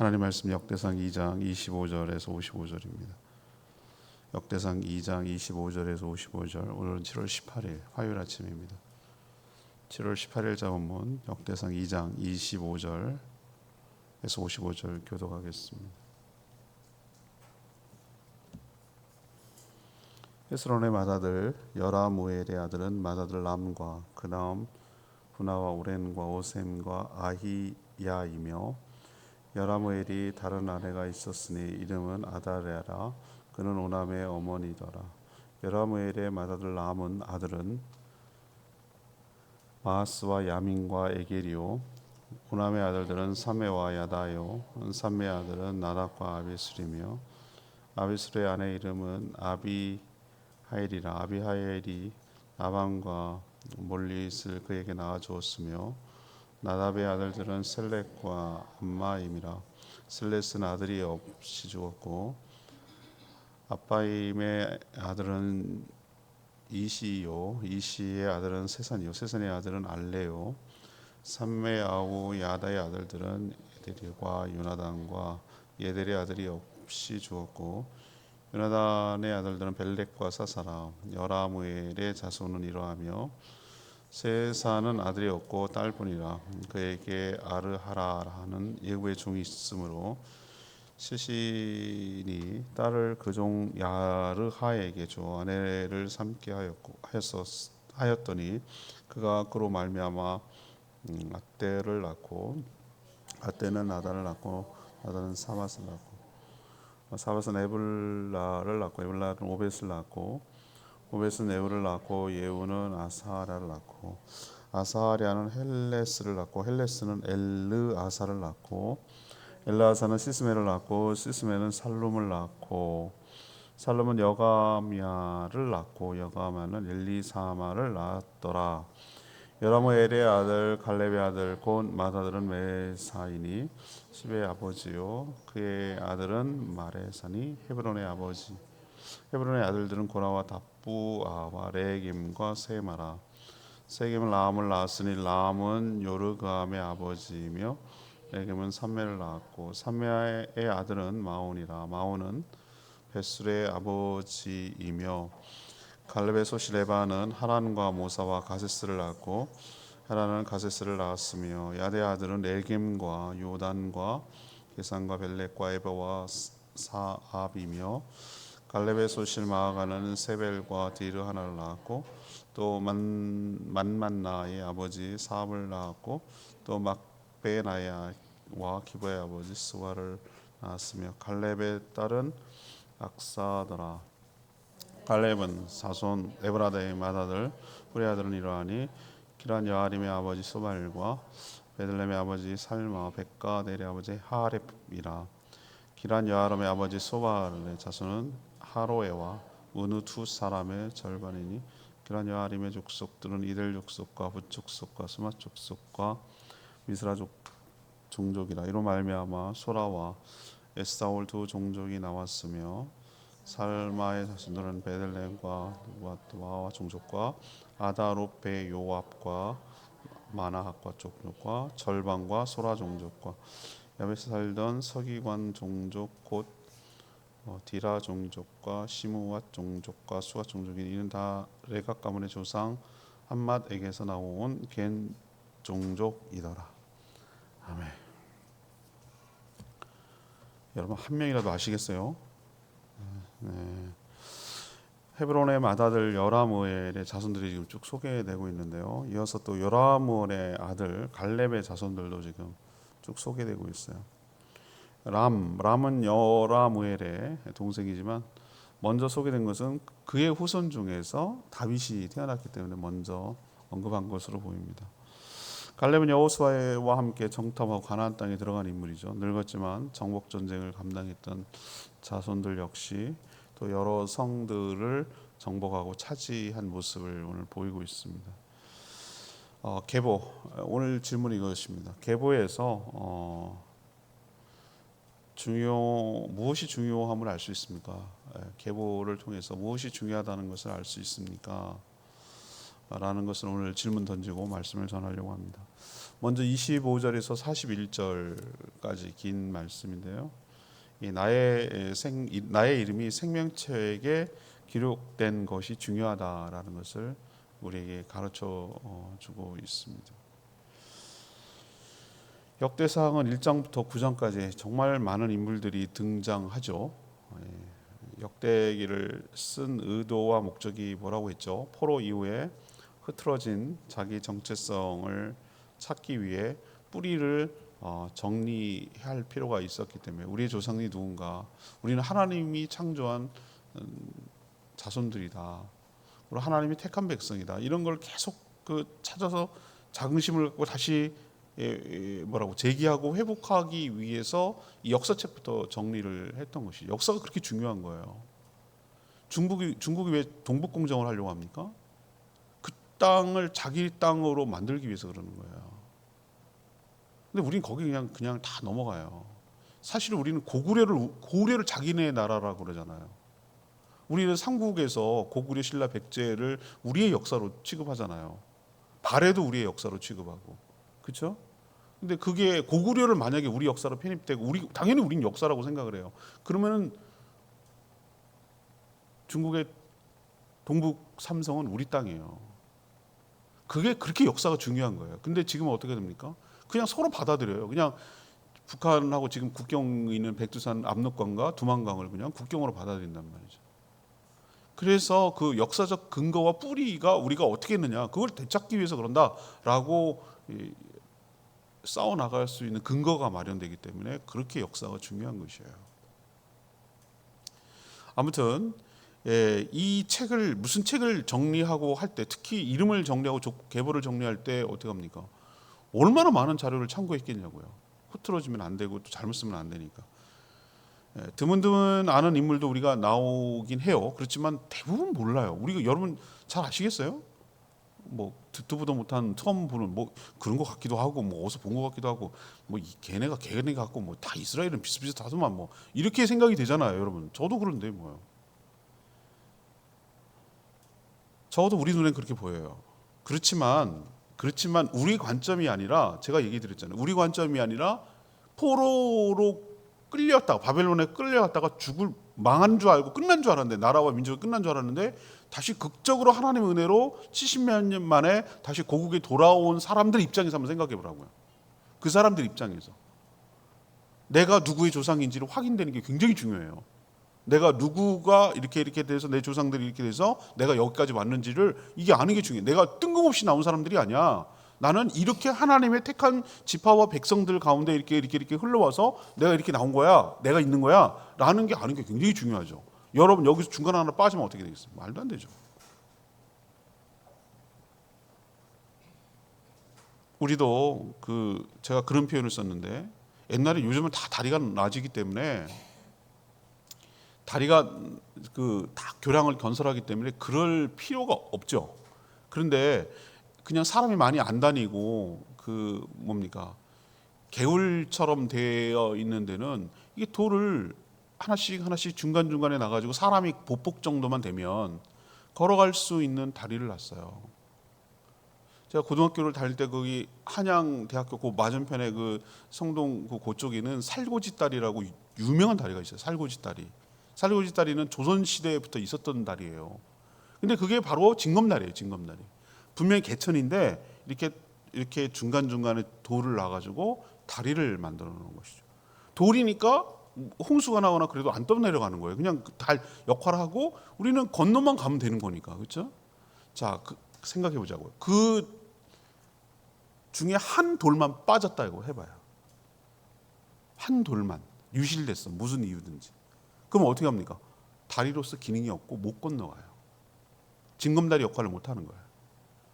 하나님 말씀 역대상 2장 25절에서 55절입니다. 역대상 2장 25절에서 55절. 오늘은 7월 18일 화요일 아침입니다. 7월 18일 자본문 역대상 2장 25절에서 55절 교독하겠습니다. 헤스론의 맏아들 여라무엘의 아들은 맏아들 람과 그 다음 분하와 오렌과 오셈과 아히야이며, 여라무엘이 다른 아내가 있었으니 이름은 아다레라. 그는 오남의 어머니더라. 여라무엘의 맏아들 람은 아들은 마하스와 야민과 에게리오. 오남의 아들들은 삼메와 야다요. 삼메의 아들은 나답과 아비술이며, 아비술의 아내 이름은 아비하일이라. 아비하일이 나방과 몰릿을 그에게 낳아 주었으며, 나답의 아들들은 셀렉과 암마임이라. 셀렛은 아들이 없이 죽었고, 아빠임의 아들은 이시요. 이시의 아들은 세산이요. 세산의 아들은 알레요. 삼메아우 야다의 아들들은 에델과 요나단과 예델의 아들이 없이 죽었고, 요나단의 아들들은 벨렉과 사사라. 여라무엘의 자손은 이러하며, 세사는 아들이 없고 딸뿐이라. 그에게 아르하라라는 예후의 종이 있으므로 시신이 딸을 그 종 야르하에게 줘 아내를 삼게 하였더니, 그가 그로 말미암아 아떼를 낳고, 아떼는 나단을 낳고, 나단은 사밧을 낳고, 사밧은 에블라를 낳고, 에블라는 오벳을 낳고, 오벳은 예후를 낳고, 예후는 아사랴를 낳고, 아사랴는 헬레스를 낳고, 헬레스는 엘르아사를 낳고, 엘르아사는 시스메를 낳고, 시스메는 살룸을 낳고, 살룸은 여가미아를 낳고, 여가미아는 엘리사마를 낳았더라. 여라무엘의 아들 갈렙의 아들 곧 맏아들은 메사이니 십의 아버지요. 그의 아들은 마레사니 헤브론의 아버지. 헤브론의 아들들은 고라와 답부아와 레겜과 세마라. 세겜은 라함을 낳았으니 라함은 요르그암의 아버지이며, 레겜은 삼메를 낳았고, 삼메의 아들은 마온이라. 마온은 베술의 아버지이며, 갈렙의 소시 레바는 하란과 모사와 가세스를 낳았고, 하란은 가세스를 낳았으며, 야대 아들은 레겜과 요단과 게산과 벨렉과 에버와 사압이며, 갈렙의 소실 마아가는 세벨과 디르 하나를 낳았고, 또 만만나의 아버지 사압을 낳았고, 또 막베나야와 기브의 아버지 스와를 낳았으며, 갈렙의 딸은 악사더라. 갈렙은 사손 에브라다의 맏아들 후레 아들은 이러하니, 기란 여아림의 아버지 소발과 베들렘의 아버지 살마, 백가델의 아버지 하렙이라. 기란 여아람의 아버지 소발의 자손은 하로에와 우누 두 사람의 절반이니, 기란 여아림의 족속들은 이델 족속과 붓 족속과 스맛 족속과 미스라 종족이라. 이로 말미암아 소라와 에스사올 두 종족이 나왔으며, 살마의 자손들은 베들레헴과 누바와 종족과 아다롯베 요압과 마나핫과 종족과 절반과 소라 종족과 야베스 살던 서기관 종족 곧 디라 종족과 시므왓 종족과 수앗 종족이, 이는 다 레각 가문의 조상 함맛에게서 나온 겐 종족이더라. 아멘. 여러분 한 명이라도 아시겠어요? 네. 헤브론의 맏아들 여라무엘의 자손들이 지금 쭉 소개되고 있는데요. 이어서 또 여라무엘의 아들 갈렙의 자손들도 지금 쭉 소개되고 있어요. 람은 여라무엘의 동생이지만, 먼저 소개된 것은 그의 후손 중에서 다윗이 태어났기 때문에 먼저 언급한 것으로 보입니다. 갈렙은 여호수아와 함께 정탐하고 가나안 땅에 들어간 인물이죠. 늙었지만 정복 전쟁을 감당했던 자손들 역시 또 여러 성들을 정복하고 차지한 모습을 오늘 보이고 있습니다. 계보, 오늘 질문이 이것입니다. 계보에서 무엇이 중요함을 알 수 있습니까? 계보를 통해서 무엇이 중요하다는 것을 알 수 있습니까? 라는 것을 오늘 질문 던지고 말씀을 전하려고 합니다. 먼저 25절에서 41절까지 긴 말씀인데요. 나의 이름이 생명책에 기록된 것이 중요하다라는 것을 우리에게 가르쳐 주고 있습니다. 역대사항은 1장부터 9장까지 정말 많은 인물들이 등장하죠. 역대기를 쓴 의도와 목적이 뭐라고 했죠? 포로 이후에 흐트러진 자기 정체성을 찾기 위해 뿌리를 정리할 필요가 있었기 때문에 우리의 조상이 누군가, 우리는 하나님이 창조한 자손들이다, 우리 하나님이 택한 백성이다, 이런 걸 계속 찾아서 자긍심을 갖고 다시 제기하고 회복하기 위해서 이 역사책부터 정리를 했던 것이, 역사가 그렇게 중요한 거예요. 중국이 왜 동북공정을 하려고 합니까? 그 땅을 자기 땅으로 만들기 위해서 그러는 거예요. 근데 우린 거기 그냥 다 넘어가요. 사실 우리는 고구려를 자기네 나라라고 그러잖아요. 우리는 삼국에서 고구려, 신라, 백제를 우리의 역사로 취급하잖아요. 발해도 우리의 역사로 취급하고, 그렇죠? 근데 그게 고구려를 만약에 우리 역사로 편입되고, 당연히 우리는 역사라고 생각을 해요. 그러면은 중국의 동북 삼성은 우리 땅이에요. 그게 그렇게 역사가 중요한 거예요. 근데 지금은 어떻게 됩니까? 그냥 서로 받아들여요. 그냥 북한하고 지금 국경에 있는 백두산 압록강과 두만강을 그냥 국경으로 받아들인단 말이죠. 그래서 그 역사적 근거와 뿌리가 우리가 어떻게 했느냐, 그걸 되찾기 위해서 그런다라고 싸워 나갈 수 있는 근거가 마련되기 때문에 그렇게 역사가 중요한 것이에요. 아무튼 이 책을, 무슨 책을 정리하고 할 때, 특히 이름을 정리하고 계보를 정리할 때 어떻게 합니까? 얼마나 많은 자료를 참고했겠냐고요. 흐트러지면 안 되고 또 잘못 쓰면 안 되니까. 드문드문 아는 인물도 우리가 나오긴 해요. 그렇지만 대부분 몰라요. 우리가, 여러분 잘 아시겠어요? 뭐 듣도 보도 못한 처음 보는 뭐 그런 것 같기도 하고, 뭐 어디서 본 것 같기도 하고, 뭐 걔네가 같고, 뭐 다 이스라엘은 비슷비슷하더만, 뭐 이렇게 생각이 되잖아요, 여러분. 저도 그런데 뭐요. 저도 우리 눈엔 그렇게 보여요. 그렇지만 우리 관점이 아니라, 제가 얘기 드렸잖아요. 우리 관점이 아니라 포로로 끌려갔다가, 바벨론에 끌려갔다가 망한 줄 알고 끝난 줄 알았는데, 나라와 민족이 끝난 줄 알았는데, 다시 극적으로 하나님의 은혜로 70몇 년 만에 다시 고국에 돌아온 사람들 입장에서 한번 생각해 보라고요. 그 사람들 입장에서 내가 누구의 조상인지를 확인되는 게 굉장히 중요해요. 내가 누구가 이렇게 돼서, 내 조상들이 이렇게 돼서 내가 여기까지 왔는지를 이게 아는 게 중요해. 내가 뜬금없이 나온 사람들이 아니야. 나는 이렇게 하나님의 택한 지파와 백성들 가운데 이렇게 흘러와서 내가 이렇게 나온 거야, 내가 있는 거야 라는 게, 아는 게 굉장히 중요하죠. 여러분 여기서 중간 하나 빠지면 어떻게 되겠어요? 말도 안 되죠. 우리도 제가 그런 표현을 썼는데, 옛날에, 요즘은 다 다리가 나아지기 때문에, 다리가 다 교량을 건설하기 때문에 그럴 필요가 없죠. 그런데 그냥 사람이 많이 안 다니고 개울처럼 되어 있는 데는 이게 돌을 하나씩 중간중간에 놔가지고 사람이 보폭 정도만 되면 걸어갈 수 있는 다리를 놨어요. 제가 고등학교를 다닐 때 거기 한양대학교 그 맞은편에 성동 그쪽에는 살고지 다리라고 유명한 다리가 있어요. 살고지 다리는 조선시대부터 있었던 다리예요. 근데 그게 바로 징검다리예요. 징검다리. 분명히 개천인데 이렇게 중간중간에 돌을 놔가지고 다리를 만들어 놓은 것이죠. 돌이니까 홍수가 나거나 그래도 안 떠내려가는 거예요. 그냥 달 역할하고 우리는 건너만 가면 되는 거니까. 그렇죠? 자, 생각해 보자고요. 그 중에 한 돌만 빠졌다 이거 해봐요. 한 돌만 유실됐어. 무슨 이유든지. 그럼 어떻게 합니까? 다리로서 기능이 없고 못 건너가요. 징검다리 역할을 못 하는 거예요.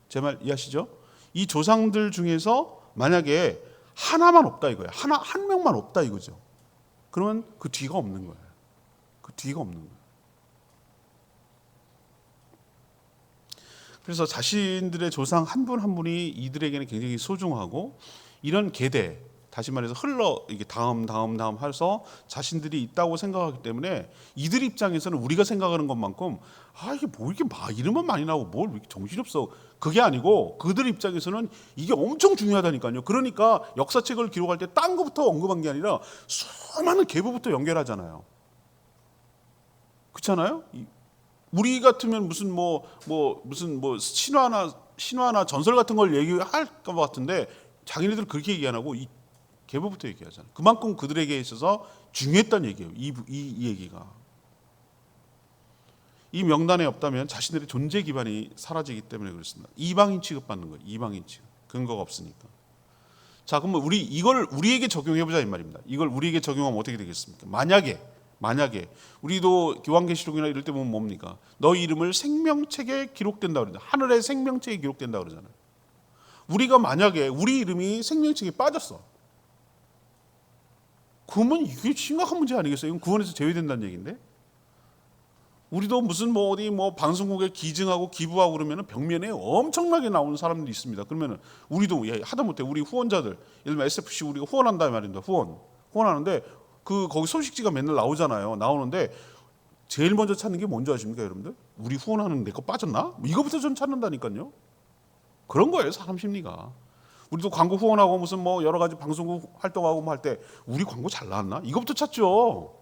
제 말 이해하시죠? 이 조상들 중에서 만약에 하나만 없다 이거예요. 한 명만 없다 이거죠. 그러면 그 뒤가 없는 거예요. 그 뒤가 없는 거예요. 그래서 자신들의 조상 한 분 한 분이 이들에게는 굉장히 소중하고, 이런 계대, 다시 말해서 이게 다음 해서 자신들이 있다고 생각하기 때문에 이들 입장에서는 우리가 생각하는 것만큼 이게 뭐 이렇게 이름은 많이 나오고 뭘 이렇게 정신없어, 그게 아니고 그들 입장에서는 이게 엄청 중요하다니까요. 그러니까 역사책을 기록할 때 딴 것부터 언급한 게 아니라 수많은 계보부터 연결하잖아요. 그렇잖아요? 우리 같으면 무슨 신화나 전설 같은 걸 얘기할 것 같은데 자기네들 그렇게 얘기 안 하고 이 계보부터 얘기하잖아요. 그만큼 그들에게 있어서 중요했다는 얘기예요. 이 얘기가. 이 명단에 없다면 자신들의 존재 기반이 사라지기 때문에 그렇습니다. 이방인 취급받는 거예요. 이방인 취급. 근거가 없으니까. 자, 그러면 이걸 우리에게 적용해보자 이 말입니다. 이걸 우리에게 적용하면 어떻게 되겠습니까? 만약에 우리도 요한계시록이나 이럴 때 보면 뭡니까? 너 이름을 생명책에 기록된다 그러잖아요. 하늘의 생명책에 기록된다 그러잖아요. 우리가 만약에 우리 이름이 생명책에 빠졌어. 그러면 이게 심각한 문제 아니겠어요? 이건 구원에서 제외된다는 얘기인데. 우리도 무슨 어디 방송국에 기증하고 기부하고 그러면은 벽면에 엄청나게 나오는 사람들이 있습니다. 그러면은 우리도 하다못해 우리 후원자들, 예를 들면 SFC 우리가 후원한다 말입니다. 후원하는데 거기 소식지가 맨날 나오잖아요. 나오는데 제일 먼저 찾는 게 뭔지 아십니까, 여러분들? 우리 후원하는 내 거 빠졌나? 이거부터 전 찾는다니까요. 그런 거예요, 사람 심리가. 우리도 광고 후원하고 무슨 여러 가지 방송국 활동하고 할 때 우리 광고 잘 나왔나? 이거부터 찾죠.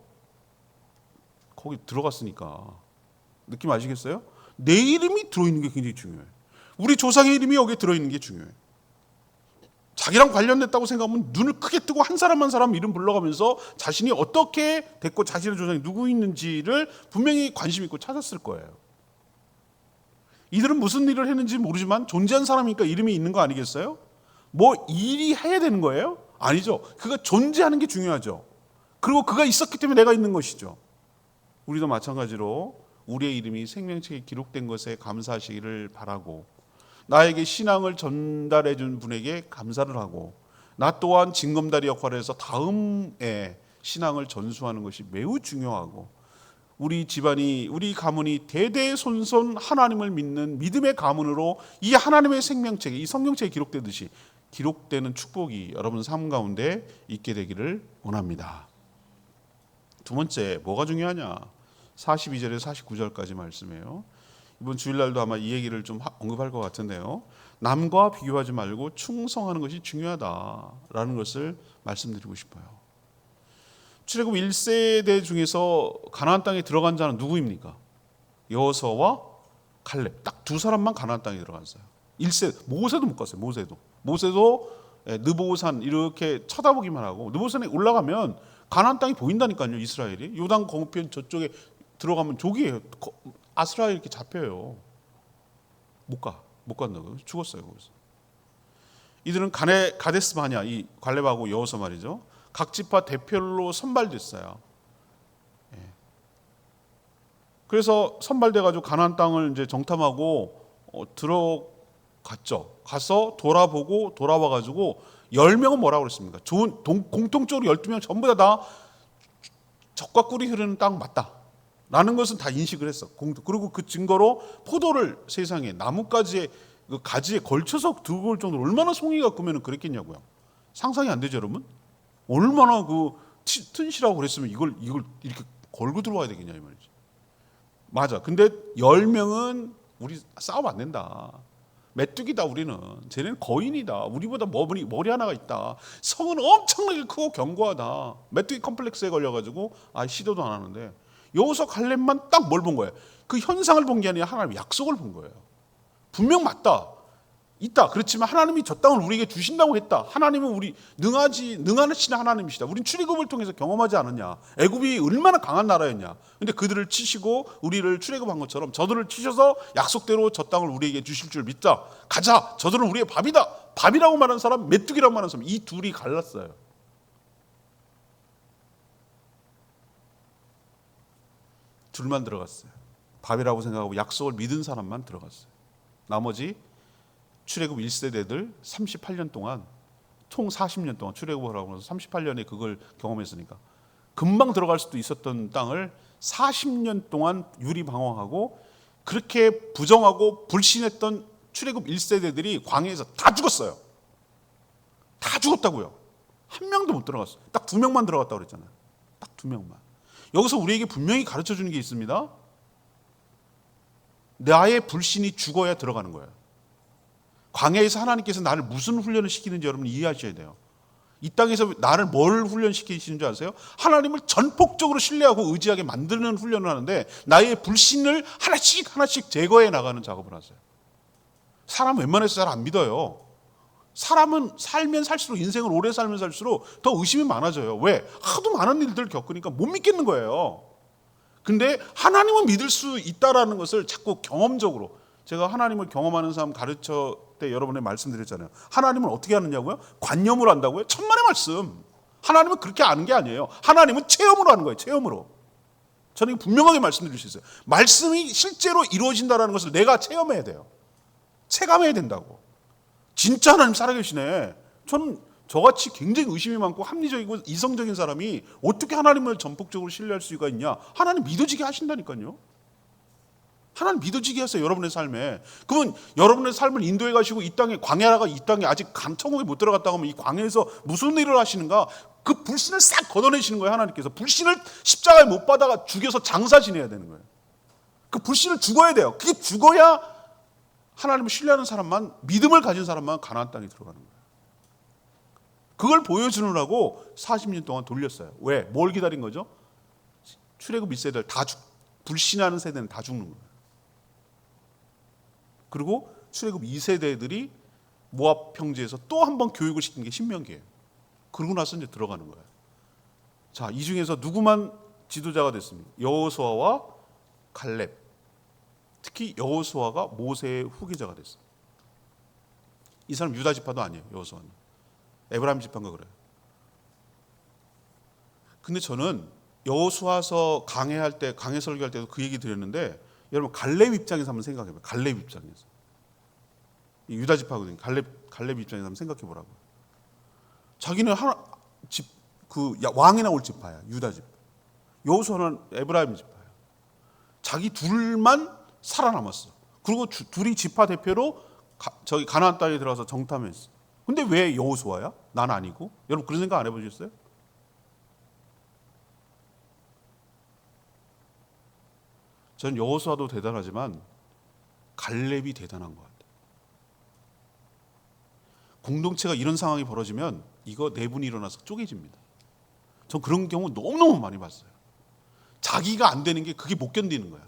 거기 들어갔으니까. 느낌 아시겠어요? 내 이름이 들어있는 게 굉장히 중요해. 우리 조상의 이름이 여기에 들어있는 게 중요해. 자기랑 관련됐다고 생각하면 눈을 크게 뜨고 한 사람 한 사람 이름 불러가면서 자신이 어떻게 됐고 자신의 조상이 누구 있는지를 분명히 관심 있고 찾았을 거예요. 이들은 무슨 일을 했는지 모르지만 존재한 사람이니까 이름이 있는 거 아니겠어요? 일이 해야 되는 거예요? 아니죠. 그가 존재하는 게 중요하죠. 그리고 그가 있었기 때문에 내가 있는 것이죠. 우리도 마찬가지로 우리의 이름이 생명책에 기록된 것에 감사하시기를 바라고, 나에게 신앙을 전달해 준 분에게 감사를 하고, 나 또한 징검다리 역할을 해서 다음에 신앙을 전수하는 것이 매우 중요하고, 우리 집안이, 우리 가문이 대대손손 하나님을 믿는 믿음의 가문으로 이 하나님의 생명책에, 이 성경책에 기록되듯이 기록되는 축복이 여러분 삶 가운데 있게 되기를 원합니다. 두 번째, 뭐가 중요하냐? 42절에서 49절까지 말씀이에요. 이번 주일날도 아마 이 얘기를 좀 언급할 것 같은데요. 남과 비교하지 말고 충성하는 것이 중요하다라는 것을 말씀드리고 싶어요. 출애굽 1세대 중에서 가나안 땅에 들어간 자는 누구입니까? 여호수아와 갈렙, 딱 두 사람만 가나안 땅에 들어갔어요. 1세, 모세도 못 갔어요. 모세도 느보산 이렇게 쳐다보기만 하고, 느보산에 올라가면 가나안 땅이 보인다니까요. 이스라엘이 요단 건너편 저쪽에 들어가면 족이에요. 아스라엘 이렇게 잡혀요. 못 간다고요. 죽었어요 거기서. 이들은 가데스 바냐, 이 갈렙하고 여호수아 말이죠. 각 지파 대표로 선발됐어요. 그래서 선발돼가지고 가나안 땅을 이제 정탐하고 들어갔죠. 가서 돌아보고 돌아와가지고 10명은 뭐라고 그랬습니까? 공통적으로 12명 전부 다 젖과 꿀이 흐르는 땅 맞다 라는 것은 다 인식을 했어. 그리고 그 증거로 포도를 세상에 나뭇가지에 그 가지에 걸쳐서 두고 올 정도로 얼마나 송이가 크면 그랬겠냐고요. 상상이 안 되죠, 여러분? 얼마나 튼실하고 그랬으면 이걸 이렇게 걸고 들어와야 되겠냐 이 말이죠. 맞아. 근데 10명은 우리 싸움 안 된다. 메뚜기다 우리는. 쟤네는 거인이다. 우리보다 머리 하나가 있다. 성은 엄청나게 크고 견고하다. 메뚜기 컴플렉스에 걸려가지고 시도도 안 하는데, 여호수아 갈렙만 딱 뭘 본 거예요? 그 현상을 본 게 아니라 하나님의 약속을 본 거예요. 분명 맞다. 있다. 그렇지만 하나님이 저 땅을 우리에게 주신다고 했다. 하나님은 우리 능하신 하나님이시다. 우린 출애굽을 통해서 경험하지 않았냐. 애굽이 얼마나 강한 나라였냐. 근데 그들을 치시고 우리를 출애굽한 것처럼 저들을 치셔서 약속대로 저 땅을 우리에게 주실 줄 믿자. 가자. 저들은 우리의 밥이다. 밥이라고 말하는 사람, 메뚜기라고 말하는 사람, 이 둘이 갈랐어요. 둘만 들어갔어요. 밥이라고 생각하고 약속을 믿은 사람만 들어갔어요. 나머지 출애굽 1세대들 38년 동안, 총 40년 동안 출애굽을 하고 나서 38년에 그걸 경험했으니까 금방 들어갈 수도 있었던 땅을 40년 동안 유리방황하고 그렇게 부정하고 불신했던 출애굽 1세대들이 광야에서 다 죽었어요. 다 죽었다고요. 한 명도 못 들어갔어요. 딱 2명만 들어갔다고 그랬잖아요. 딱 2명만. 여기서 우리에게 분명히 가르쳐 주는 게 있습니다. 나의 불신이 죽어야 들어가는 거예요. 광야에서 하나님께서 나를 무슨 훈련을 시키는지 여러분 이해하셔야 돼요. 이 땅에서 나를 뭘 훈련시키시는 줄 아세요? 하나님을 전폭적으로 신뢰하고 의지하게 만드는 훈련을 하는데 나의 불신을 하나씩 제거해 나가는 작업을 하세요. 사람 웬만해서 잘 안 믿어요. 사람은 살면 살수록, 인생을 오래 살면 살수록 더 의심이 많아져요. 왜? 하도 많은 일들을 겪으니까 못 믿겠는 거예요. 근데 하나님은 믿을 수 있다라는 것을 자꾸 경험적으로, 제가 하나님을 경험하는 사람 가르쳐 때 여러분에 말씀드렸잖아요. 하나님은 어떻게 하느냐고요? 관념으로 한다고요? 천만의 말씀. 하나님은 그렇게 아는 게 아니에요. 하나님은 체험으로 하는 거예요. 체험으로. 저는 분명하게 말씀드릴 수 있어요. 말씀이 실제로 이루어진다는 것을 내가 체험해야 돼요. 체감해야 된다고. 진짜 하나님 살아계시네. 저는 저같이 굉장히 의심이 많고 합리적이고 이성적인 사람이 어떻게 하나님을 전폭적으로 신뢰할 수가 있냐? 하나님 믿어지게 하신다니까요. 하나님 믿어지게 하세요. 여러분의 삶에. 그러면 여러분의 삶을 인도해 가시고 이 땅에, 광야가 이 땅에 아직 천국에 못 들어갔다고 하면 이 광야에서 무슨 일을 하시는가? 그 불신을 싹 걷어내시는 거예요. 하나님께서. 불신을 십자가에 못 받아가 죽여서 장사 지내야 되는 거예요. 그 불신을 죽어야 돼요. 그게 죽어야 하나님을 신뢰하는 사람만, 믿음을 가진 사람만 가나안 땅에 들어가는 거예요. 그걸 보여주느라고 40년 동안 돌렸어요. 왜? 뭘 기다린 거죠? 출애굽 1세대를 불신하는 세대는 다 죽는 거예요. 그리고 출애굽 2세대들이 모압 평지에서 또 한 번 교육을 시킨 게 신명기예요. 그러고 나서 이제 들어가는 거예요. 자, 이 중에서 누구만 지도자가 됐습니까? 여호수아와 갈렙. 특히 여호수아가 모세의 후계자가 됐어요. 이 사람 유다 지파도 아니에요. 여호수아는 에브라임 지파인가 그래요. 근데 저는 여호수아서 강해 설교할 때도 그 얘기 드렸는데, 여러분 갈렙 입장에서 한번 생각해봐요. 갈렙 입장에서. 유다 지파거든요. 갈렙 입장에서 한번 생각해보라고. 자기는 왕이 나올 지파야. 유다 지파. 여호수아는 에브라임 지파야. 자기 둘만 살아남았어. 그리고 둘이 지파 대표로 저기 가나안 땅에 들어가서 정탐했어. 근데 왜 여호수아야? 난 아니고. 여러분 그런 생각 안 해보셨어요? 전 여호수아도 대단하지만 갈렙이 대단한 것 같아요. 공동체가 이런 상황이 벌어지면 이거 내분이 일어나서 쪼개집니다. 전 그런 경우 너무너무 많이 봤어요. 자기가 안 되는 게 그게 못 견디는 거야.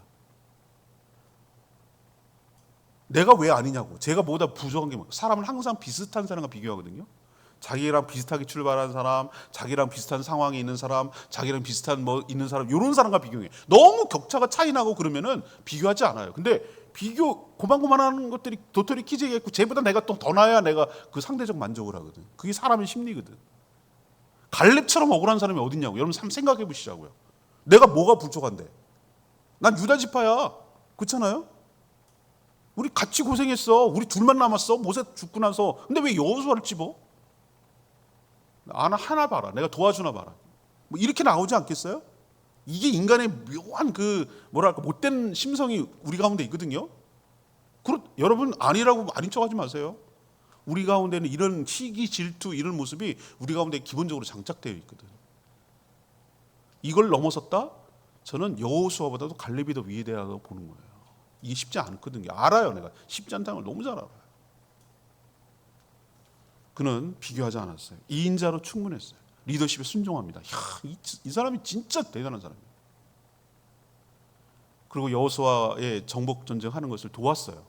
내가 왜 아니냐고. 제가 뭐보다 부족한 게 사람은 항상 비슷한 사람과 비교하거든요. 자기랑 비슷하게 출발한 사람, 자기랑 비슷한 상황에 있는 사람, 자기랑 비슷한 있는 사람, 이런 사람과 비교해. 너무 격차가 차이 나고 그러면은 비교하지 않아요. 근데 고만고만한 것들이 도토리 키재기 있고 쟤보다 내가 또 더 나아야 내가 그 상대적 만족을 하거든. 그게 사람의 심리거든. 갈렙처럼 억울한 사람이 어딨냐고. 여러분 생각해 보시자고요. 내가 뭐가 부족한데? 난 유다 지파야. 그렇잖아요? 우리 같이 고생했어. 우리 둘만 남았어. 모세 죽고 나서. 근데 왜 여호수아를 집어? 하나 봐라. 내가 도와주나 봐라. 이렇게 나오지 않겠어요? 이게 인간의 묘한 못된 심성이 우리 가운데 있거든요. 여러분 아니라고 아닌 척하지 마세요. 우리 가운데는 이런 시기, 질투 이런 모습이 우리 가운데 기본적으로 장착되어 있거든. 이걸 넘어섰다? 저는 여호수아보다도 갈렙이 더 위대하다고 보는 거예요. 이게 쉽지 않거든요. 알아요. 내가 쉽지 않다는 걸 너무 잘 알아요. 그는 비교하지 않았어요. 2인자로 충분했어요. 리더십에 순종합니다. 이 사람이 진짜 대단한 사람이에요. 그리고 여호수아의 정복 전쟁하는 것을 도왔어요.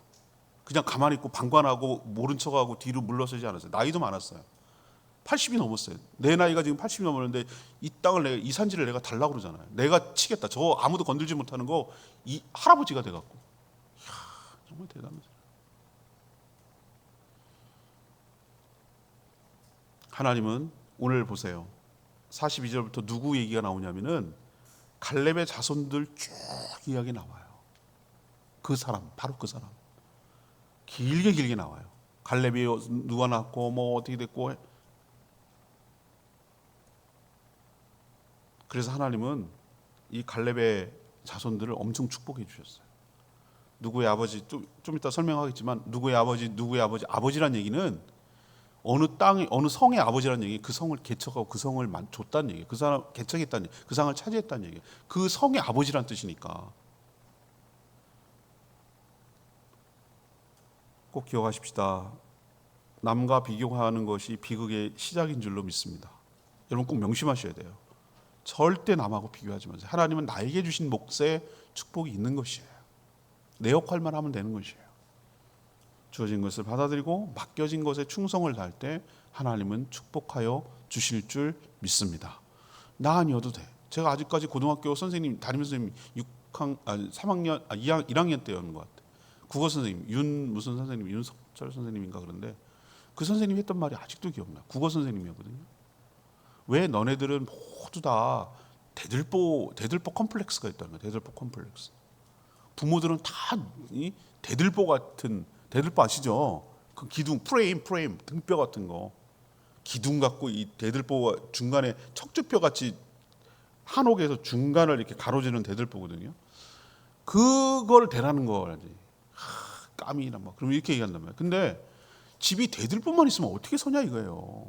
그냥 가만히 있고 방관하고 모른 척하고 뒤로 물러서지 않았어요. 나이도 많았어요. 80이 넘었어요. 내 나이가 지금 80이 넘었는데 이 산지를 내가 달라고 그러잖아요. 내가 치겠다. 저 아무도 건들지 못하는 거 이 할아버지가 돼갖고. 정말 대단하죠. 하나님은 오늘 보세요. 42절부터 누구 얘기가 나오냐면은 갈렙의 자손들 쭉 이야기 나와요. 그 사람, 바로 그 사람. 길게 나와요. 갈렙이 누가 낳고 어떻게 됐고. 그래서 하나님은 이 갈렙의 자손들을 엄청 축복해 주셨어요. 누구의 아버지, 좀 이따 설명하겠지만 누구의 아버지란 얘기는 어느 땅에 어느 성의 아버지라는 얘기, 그 성을 개척하고 그 성을 줬다는 얘기, 그 사람 개척했다는 얘기, 그 상을 차지했다는 얘기, 그 성의 아버지란 뜻이니까 꼭 기억하십시다. 남과 비교하는 것이 비극의 시작인 줄로 믿습니다. 여러분 꼭 명심하셔야 돼요. 절대 남하고 비교하지 마세요. 하나님은 나에게 주신 몫에 축복이 있는 것이에요. 내 역할만 하면 되는 것이에요. 주어진 것을 받아들이고 맡겨진 것에 충성을 다할 때 하나님은 축복하여 주실 줄 믿습니다. 나 아니어도 돼. 제가 아직까지 고등학교 선생님 담임 선생님 3학년 1학년 때였는 것 같아요. 국어 선생님 무슨 선생님 윤석철 선생님인가 그런데 그 선생님이 했던 말이 아직도 기억나. 국어 선생님이었거든요. 왜 너네들은 모두 다 대들보 컴플렉스가 있다는 거야. 대들보 컴플렉스. 부모들은 다 이 대들보 아시죠? 그 기둥 프레임 등뼈 같은 거 기둥 갖고 이 대들보가 중간에 척추뼈 같이 한옥에서 중간을 이렇게 가로지르는 대들보거든요. 그걸 대라는 거라지. 까미나 막 그럼 이렇게 얘기한단 말이야. 근데 집이 대들보만 있으면 어떻게 서냐 이거예요.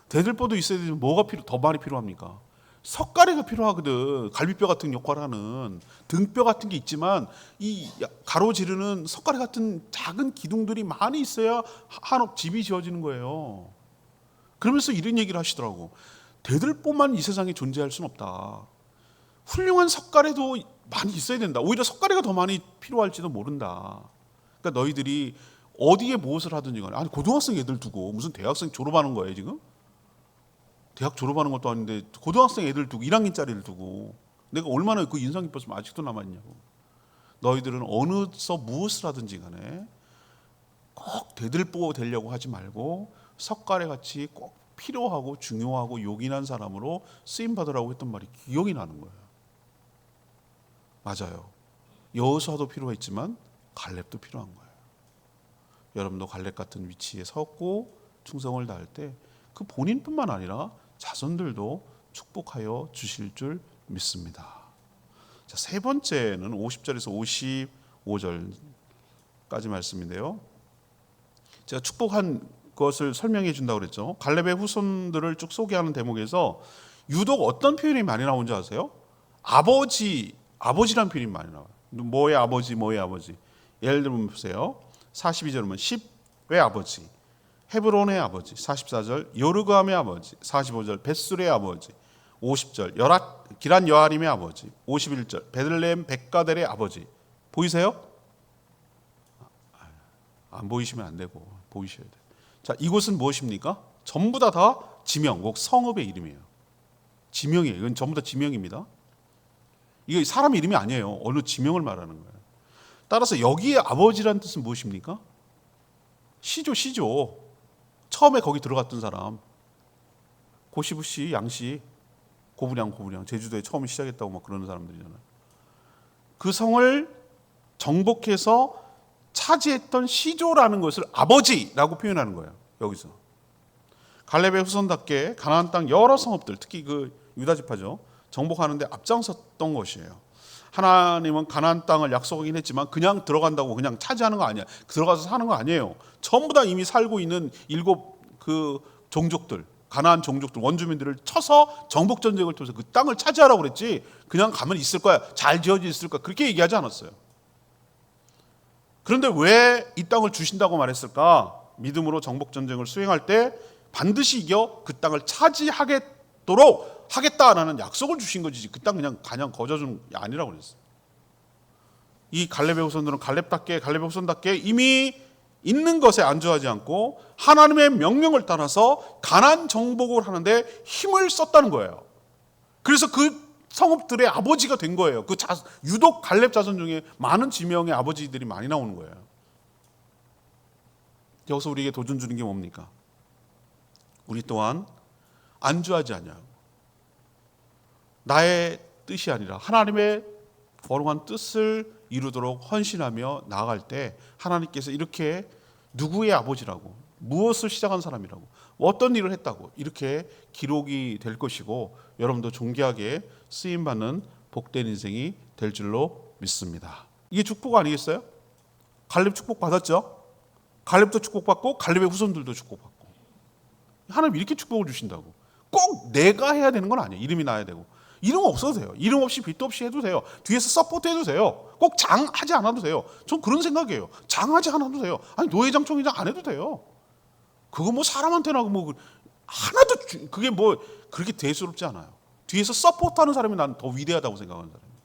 대들보도 있어야 되지만 뭐가 더 많이 필요합니까? 석가래가 필요하거든. 갈비뼈 같은 역할을 하는 등뼈 같은 게 있지만 이 가로지르는 석가래 같은 작은 기둥들이 많이 있어야 한옥 집이 지어지는 거예요. 그러면서 이런 얘기를 하시더라고. 대들보만 이 세상에 존재할 수는 없다. 훌륭한 석가래도 많이 있어야 된다. 오히려 석가래가 더 많이 필요할지도 모른다. 그러니까 너희들이 어디에 무엇을 하든지 간에 아니 고등학생 애들 두고 무슨 대학생 졸업하는 거예요 지금? 대학 졸업하는 것도 아닌데 고등학생 애들 두고 1학년짜리를 두고 내가 얼마나 그 인상 깊었으면 아직도 남아있냐고. 너희들은 어느서 무엇을 하든지 간에 꼭 대들보 되려고 하지 말고 석가래같이 꼭 필요하고 중요하고 요긴한 사람으로 쓰임받으라고 했던 말이 기억이 나는 거예요. 맞아요. 여호수아도 필요했지만 갈렙도 필요한 거예요. 여러분도 갈렙 같은 위치에 섰고 충성을 다할 때 그 본인뿐만 아니라 자손들도 축복하여 주실 줄 믿습니다. 자, 세 번째는 50절에서 55절까지 말씀인데요. 제가 축복한 것을 설명해 준다고 그랬죠. 갈렙의 후손들을 쭉 소개하는 대목에서 유독 어떤 표현이 많이 나온지 아세요? 아버지란 표현이 많이 나와요. 뭐의 아버지. 예를 들면 보세요. 42절 보면 10의 아버지, 헤브론의 아버지, 44절 요르그암의 아버지, 45절 벳술의 아버지, 50절 기란 여아림의 아버지, 51절 베들레헴 백가델의 아버지. 보이세요? 안 보이시면 안 되고 보이셔야 돼요. 자, 이곳은 무엇입니까? 전부 다 지명, 꼭 성읍의 이름이에요. 지명이에요. 이건 전부 다 지명입니다. 이게 사람 이름이 아니에요. 어느 지명을 말하는 거예요. 따라서 여기에 아버지라는 뜻은 무엇입니까? 시조. 처음에 거기 들어갔던 사람. 고시부시, 양씨, 고부량. 제주도에 처음 시작했다고 막 그러는 사람들이잖아요. 그 성을 정복해서 차지했던 시조라는 것을 아버지라고 표현하는 거예요. 여기서. 갈렙의 후손답게 가나안 땅 여러 성읍들, 특히 그 유다 지파죠. 정복하는데 앞장섰던 것이에요. 하나님은 가나안 땅을 약속하긴 했지만 그냥 들어간다고 그냥 차지하는 거 아니야. 들어가서 사는 거 아니에요. 전부 다 이미 살고 있는 7 그 종족들, 가나안 종족들, 원주민들을 쳐서 정복 전쟁을 통해서 그 땅을 차지하라고 그랬지. 그냥 가면 있을 거야. 잘 지어져 있을 거야. 그렇게 얘기하지 않았어요. 그런데 왜 이 땅을 주신다고 말했을까? 믿음으로 정복 전쟁을 수행할 때 반드시 이겨 그 땅을 차지하겠도록 하겠다라는 약속을 주신 거지. 그 땅 그냥 거저주는 게 아니라고 그랬어요. 이 갈렙의 후손들은 갈렙의 후손답게 이미 있는 것에 안주하지 않고 하나님의 명령을 따라서 가나안 정복을 하는데 힘을 썼다는 거예요. 그래서 그 성읍들의 아버지가 된 거예요. 유독 갈렙 자손 중에 많은 지명의 아버지들이 많이 나오는 거예요. 여기서 우리에게 도전 주는 게 뭡니까? 우리 또한 안주하지 않냐고. 나의 뜻이 아니라 하나님의 거룩한 뜻을 이루도록 헌신하며 나아갈 때 하나님께서 이렇게 누구의 아버지라고, 무엇을 시작한 사람이라고, 어떤 일을 했다고 이렇게 기록이 될 것이고 여러분도 존귀하게 쓰임받는 복된 인생이 될 줄로 믿습니다. 이게 축복 아니겠어요? 갈렙 축복 받았죠? 갈렙도 축복받고 갈렙의 후손들도 축복받고. 하나님 이렇게 축복을 주신다고. 꼭 내가 해야 되는 건 아니에요. 이름이 나야 되고. 이름 없어도 돼요. 이름 없이 빚도 없이 해도 돼요. 뒤에서 서포트 해도 돼요. 꼭 장하지 않아도 돼요. 전 그런 생각이에요. 장하지 않아도 돼요. 아니 노회장 총회장 안 해도 돼요. 그거 뭐 사람한테나 뭐 하나도 그게 뭐 그렇게 대수롭지 않아요. 뒤에서 서포트하는 사람이 난 더 위대하다고 생각하는 사람이에요.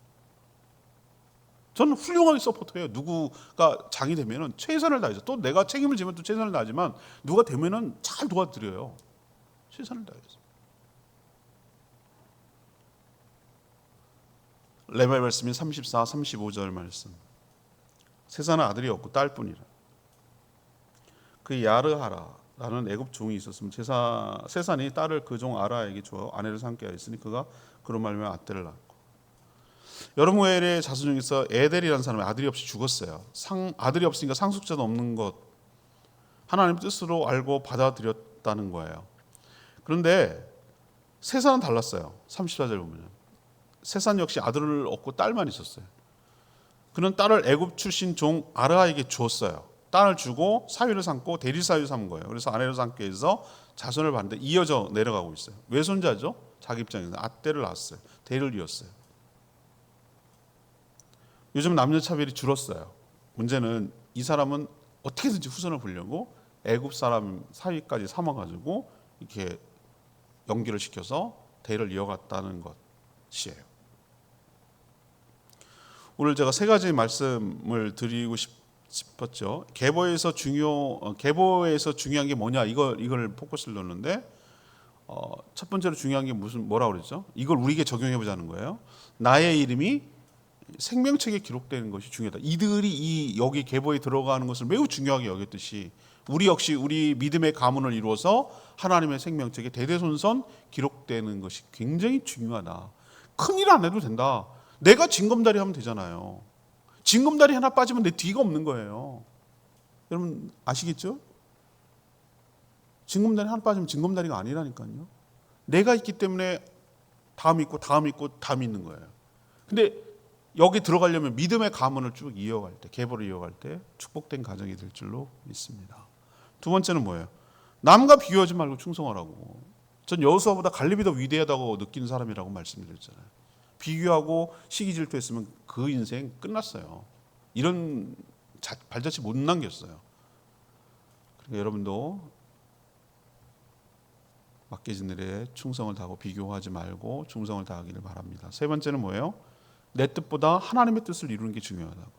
저는 훌륭하게 서포트해요. 누구가 장이 되면은 최선을 다해서, 또 내가 책임을 지면 또 최선을 다하지만 누가 되면은 잘 도와드려요. 최선을 다해서. 레바의 말씀인 34, 35절 말씀. 세사는 아들이 없고 딸뿐이라. 그 야르하라라는 애굽 종이 있었으면 세산이 딸을 그 종 아라에게 주어 아내를 삼게 하였으니 그가 그로 말미암아 앗델을 낳았고. 여르무엘의 자손 중에서 에델이라는 사람이 아들이 없이 죽었어요. 아들이 없으니까 상속자도 없는 것, 하나님 뜻으로 알고 받아들였다는 거예요. 그런데 세산은 달랐어요. 34절 보면 세산 역시 아들을 얻고 딸만 있었어요. 그는 딸을 애굽 출신 종 아르하에게 주었어요. 딸을 주고 사위를 삼고 대리사위 삼은 거예요. 그래서 아내를 삼게 해서 자손을 봤는데 이어져 내려가고 있어요. 외손자죠. 자기 입장에서 앗대를 낳았어요. 대를 이었어요. 요즘 남녀 차별이 줄었어요. 문제는 이 사람은 어떻게든지 후손을 보려고 애굽 사람 사위까지 삼아가지고 이렇게 연기를 시켜서 대를 이어갔다는 것이에요. 오늘 제가 세 가지 말씀을 드리고 싶었죠. 계보에서 중요한 게 뭐냐, 이걸 포커스를 놓는데, 첫 번째로 중요한 게 뭐라고 그랬죠? 이걸 우리에게 적용해 보자는 거예요. 나의 이름이 생명책에 기록되는 것이 중요하다. 이들이 여기 계보에 들어가는 것을 매우 중요하게 여겼듯이 우리 역시 우리 믿음의 가문을 이루어서 하나님의 생명책에 대대손손 기록되는 것이 굉장히 중요하다. 큰일 안 해도 된다. 내가 징검다리 하면 되잖아요. 징검다리 하나 빠지면 내 뒤가 없는 거예요. 여러분 아시겠죠? 징검다리 하나 빠지면 징검다리가 아니라니까요. 내가 있기 때문에 다음 있고 다음 있고 다음 있는 거예요. 근데 여기 들어가려면 믿음의 가문을 쭉 이어갈 때, 계보를 이어갈 때 축복된 가정이 될 줄로 믿습니다. 두 번째는 뭐예요? 남과 비교하지 말고 충성하라고. 전 여호수아보다 갈렙이 더 위대하다고 느끼는 사람이라고 말씀드렸잖아요. 비교하고 시기 질투했으면 그 인생 끝났어요. 이런 발자취 못 남겼어요. 그러니까 여러분도 맡겨진 일에 충성을 다하고 비교하지 말고 충성을 다하기를 바랍니다. 세 번째는 뭐예요? 내 뜻보다 하나님의 뜻을 이루는 게 중요하다고.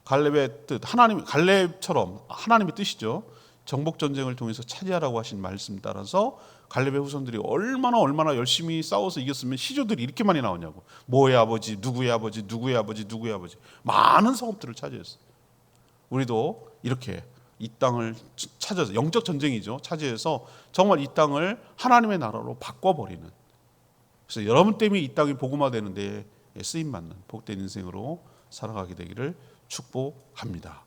갈렙의 뜻, 갈렙처럼 하나님의 뜻이죠. 정복 전쟁을 통해서 차지하라고 하신 말씀 따라서 갈렙의 후손들이 얼마나 열심히 싸워서 이겼으면 시조들이 이렇게 많이 나오냐고. 뭐의 아버지, 누구의 아버지, 누구의 아버지, 누구의 아버지. 많은 성읍들을 차지했어요. 우리도 이렇게 이 땅을 찾아서, 영적 전쟁이죠. 차지해서 정말 이 땅을 하나님의 나라로 바꿔버리는. 그래서 여러분 때문에 이 땅이 복음화되는 데 쓰임받는 복된 인생으로 살아가게 되기를 축복합니다.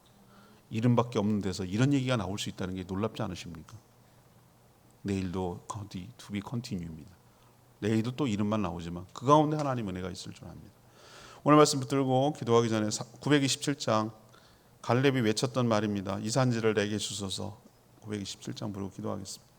이름밖에 없는 데서 이런 얘기가 나올 수 있다는 게 놀랍지 않으십니까? 내일도 to be continue입니다. 내일도 또 이름만 나오지만 그 가운데 하나님 은혜가 있을 줄 압니다. 오늘 말씀 붙들고 기도하기 전에 927장 갈렙이 외쳤던 말입니다. 이 산지를 내게 주소서. 927장 부르고 기도하겠습니다.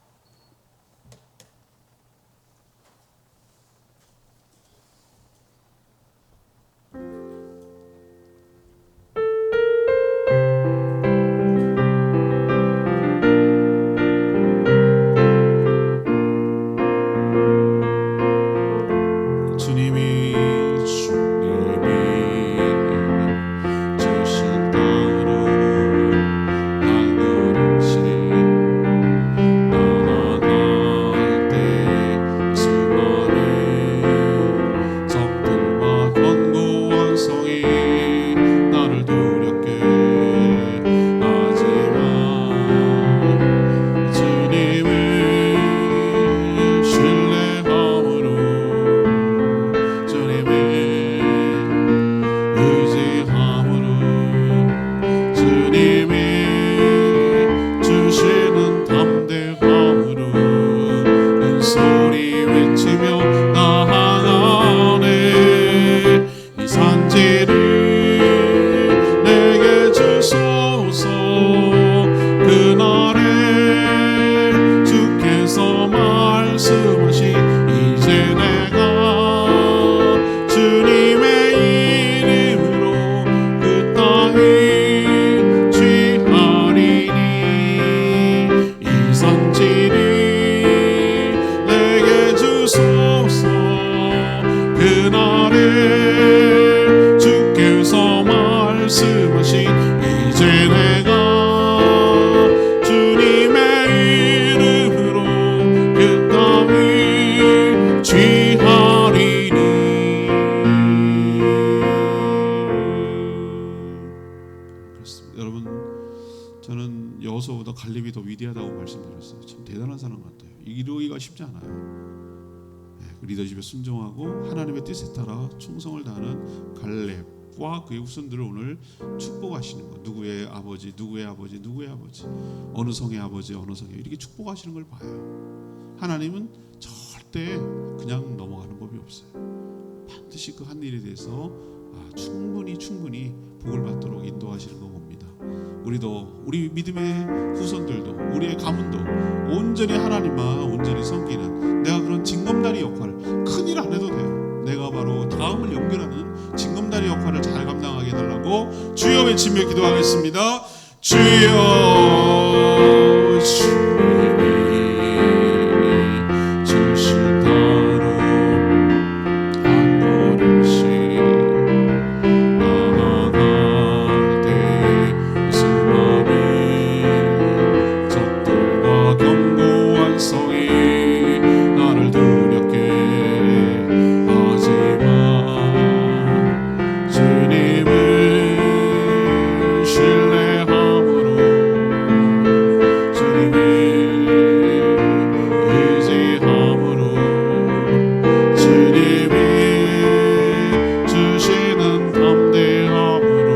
주신 땅으로 한 걸음씩 사는 것 같아요. 이루기가 쉽지 않아요. 그 리더십에 순종하고 하나님의 뜻에 따라 충성을 다하는 갈렙과 그의 후손들을 오늘 축복하시는 것. 누구의 아버지, 누구의 아버지, 누구의 아버지, 어느 성의 아버지, 어느 성의, 이렇게 축복하시는 걸 봐요. 하나님은 절대 그냥 넘어가는 법이 없어요. 반드시 그 한 일에 대해서 충분히 복을 받도록 인도하시는 거 봅니다. 우리도, 우리 믿음의 후손들도, 우리의 가문도 온전히 하나님만 온전히 섬기는, 내가 그런 징검다리 역할을, 큰일 안 해도 돼요. 내가 바로 다음을 연결하는 징검다리 역할을 잘 감당하게 해달라고 주여 외치며 기도하겠습니다. 주여, 주님이 주신 하루 한 걸음씩 나아갈 때 수많은 적들과 견고한 성이 나를 두렵게 하지만 주님을 신뢰함으로 주님을 의지함으로 주님이 주시는 담대함으로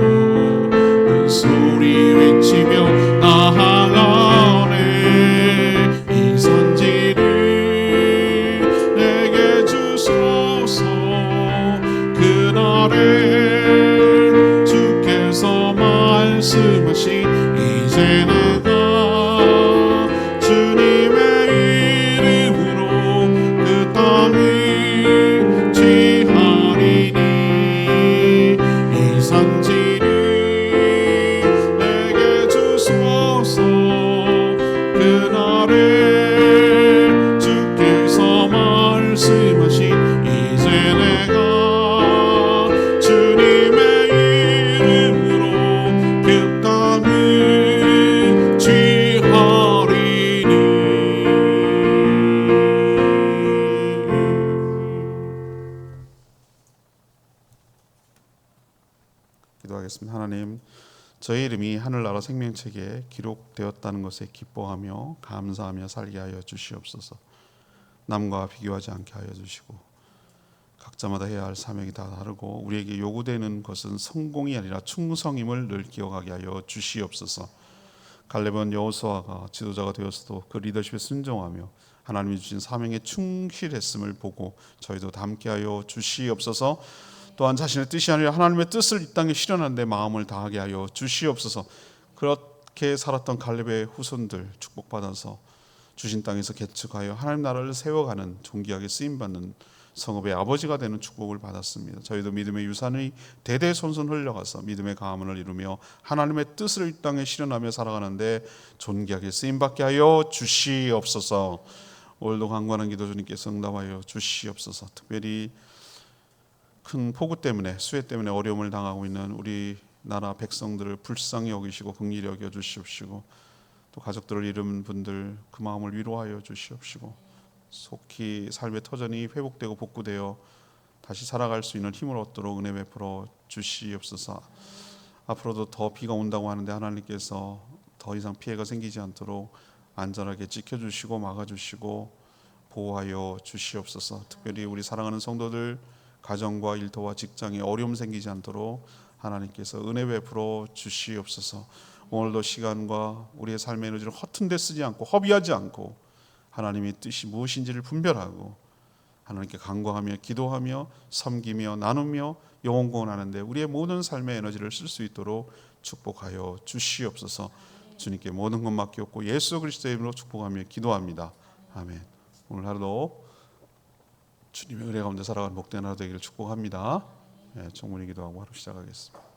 큰 소리 외치며 나아가네. 이 선지를 내게 주소서. 그날에 주께서 말씀하신 이제 내가 주님의 이름으로 그 땅을 취하리니. 이 산지를 내게 주소서. 그날에 주께서 말씀하신 이제 내가 주님의 이름으로 그 땅을 취하리니. 기도하겠습니다. 하나님, 저의 이름이 하늘나라 생명책에 기록되었다는 것에 기뻐하며 감사하며 살게 하여 주시옵소서. 남과 비교하지 않게 하여 주시고, 각자마다 해야 할 사명이 다 다르고 우리에게 요구되는 것은 성공이 아니라 충성임을 늘 기억하게 하여 주시옵소서. 갈렙은 여호수아가 지도자가 되었어도 그 리더십에 순종하며 하나님이 주신 사명에 충실했음을 보고 저희도 닮게 하여 주시옵소서. 또한 자신의 뜻이 아니라 하나님의 뜻을 이 땅에 실현하는 데 마음을 다하게 하여 주시옵소서. 그렇게 살았던 갈렙의 후손들 축복받아서 주신 땅에서 개척하여 하나님 나라를 세워가는 존귀하게 쓰임받는 성읍의 아버지가 되는 축복을 받았습니다. 저희도 믿음의 유산이 대대손손 흘려가서 믿음의 가문을 이루며 하나님의 뜻을 이 땅에 실현하며 살아가는데 존귀하게 쓰임받게 하여 주시옵소서. 오늘도 간구하는 기도 주님께서 응답하여 주시옵소서. 특별히 큰 폭우 때문에, 수해 때문에 어려움을 당하고 있는 우리 나라 백성들을 불쌍히 여기시고 긍휼히 여겨 주시옵시고, 또 가족들을 잃은 분들 그 마음을 위로하여 주시옵시고, 속히 삶의 터전이 회복되고 복구되어 다시 살아갈 수 있는 힘을 얻도록 은혜 베풀어 주시옵소서. 앞으로도 더 비가 온다고 하는데 하나님께서 더 이상 피해가 생기지 않도록 안전하게 지켜주시고 막아주시고 보호하여 주시옵소서. 특별히 우리 사랑하는 성도들 가정과 일터와 직장에 어려움 생기지 않도록 하나님께서 은혜 베풀어 주시옵소서. 오늘도 시간과 우리의 삶의 에너지를 허튼 데 쓰지 않고 허비하지 않고 하나님의 뜻이 무엇인지를 분별하고 하나님께 간구하며 기도하며 섬기며 나누며 영혼 구원하는데 우리의 모든 삶의 에너지를 쓸 수 있도록 축복하여 주시옵소서. 주님께 모든 것 맡겼고 예수 그리스도의 이름으로 축복하며 기도합니다. 아멘. 오늘 하루도 주님의 은혜 가운데 살아가는 복된 하루 되기를 축복합니다. 네, 청문회 기도하고 하루 시작하겠습니다.